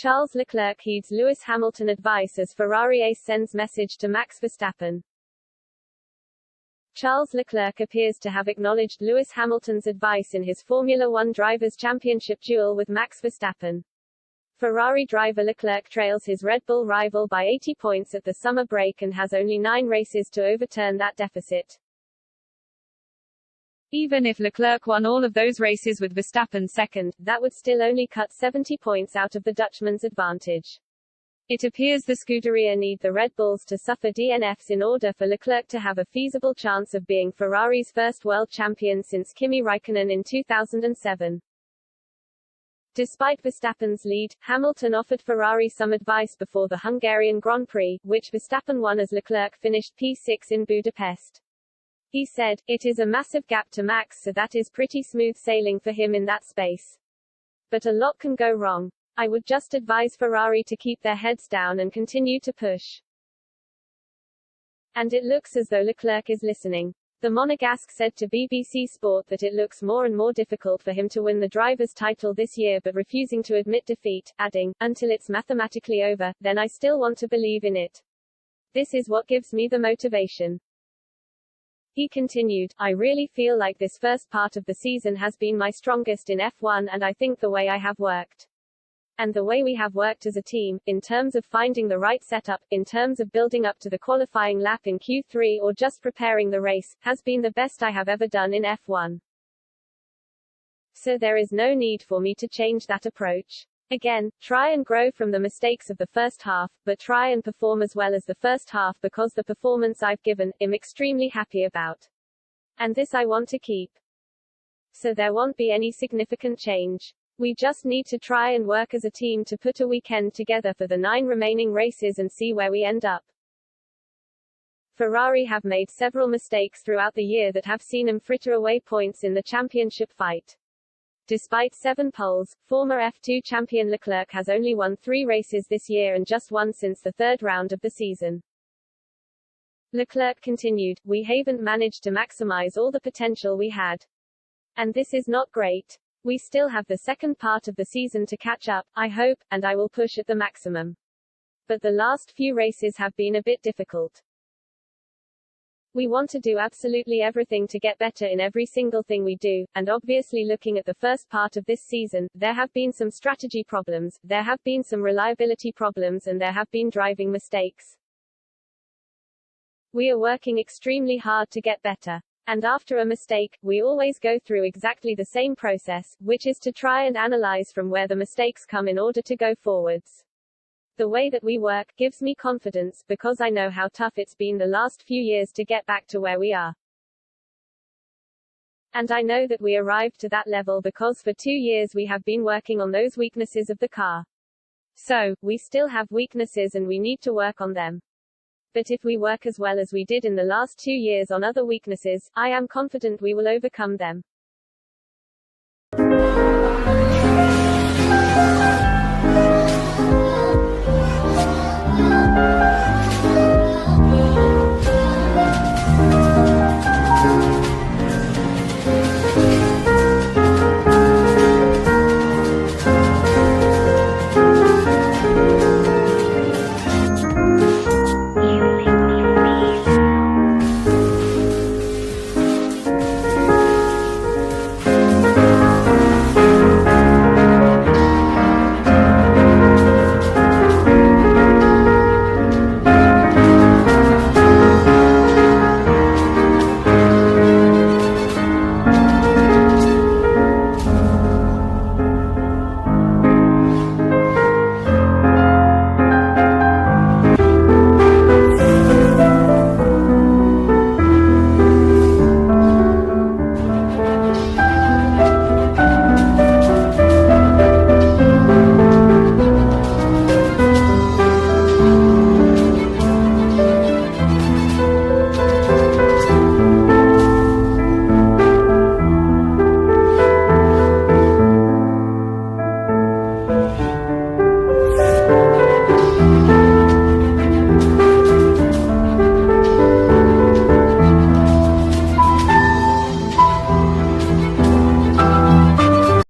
Charles Leclerc heeds Lewis Hamilton advice as Ferrari ace sends message to Max Verstappen. Charles Leclerc appears to have acknowledged Lewis Hamilton's advice in his Formula One Drivers' Championship duel with Max Verstappen. Ferrari driver Leclerc trails his Red Bull rival by 80 points at the summer break and has only 9 races to overturn that deficit. Even if Leclerc won all of those races with Verstappen second, that would still only cut 70 points out of the Dutchman's advantage. It appears the Scuderia need the Red Bulls to suffer DNFs in order for Leclerc to have a feasible chance of being Ferrari's first world champion since Kimi Räikkönen in 2007. Despite Verstappen's lead, Hamilton offered Ferrari some advice before the Hungarian Grand Prix, which Verstappen won as Leclerc finished P6 in Budapest. He said, "It is a massive gap to Max, so that is pretty smooth sailing for him in that space. But a lot can go wrong. I would just advise Ferrari to keep their heads down and continue to push." And it looks as though Leclerc is listening. The Monegasque said to BBC Sport that it looks more and more difficult for him to win the driver's title this year, but refusing to admit defeat, adding, "Until it's mathematically over, then I still want to believe in it. This is what gives me the motivation." He continued, "I really feel like this first part of the season has been my strongest in F1, and I think the way I have worked. And the way we have worked as a team, in terms of finding the right setup, in terms of building up to the qualifying lap in Q3 or just preparing the race, has been the best I have ever done in F1. So there is no need for me to change that approach. Again, try and grow from the mistakes of the first half, but try and perform as well as the first half because the performance I've given, I'm extremely happy about. And this I want to keep. So there won't be any significant change. We just need to try and work as a team to put a weekend together for the 9 remaining races and see where we end up." Ferrari have made several mistakes throughout the year that have seen them fritter away points in the championship fight. Despite 7 poles, former F2 champion Leclerc has only won 3 races this year and just one since the 3rd round of the season. Leclerc continued, "We haven't managed to maximize all the potential we had. And this is not great. We still have the second part of the season to catch up, I hope, and I will push at the maximum. But the last few races have been a bit difficult. We want to do absolutely everything to get better in every single thing we do, and obviously looking at the first part of this season, there have been some strategy problems, there have been some reliability problems, and there have been driving mistakes. We are working extremely hard to get better. And after a mistake, we always go through exactly the same process, which is to try and analyze from where the mistakes come in order to go forwards. The way that we work gives me confidence, because I know how tough it's been the last few years to get back to where we are. And I know that we arrived to that level because for 2 years we have been working on those weaknesses of the car. So, we still have weaknesses and we need to work on them. But if we work as well as we did in the last 2 years on other weaknesses, I am confident we will overcome them.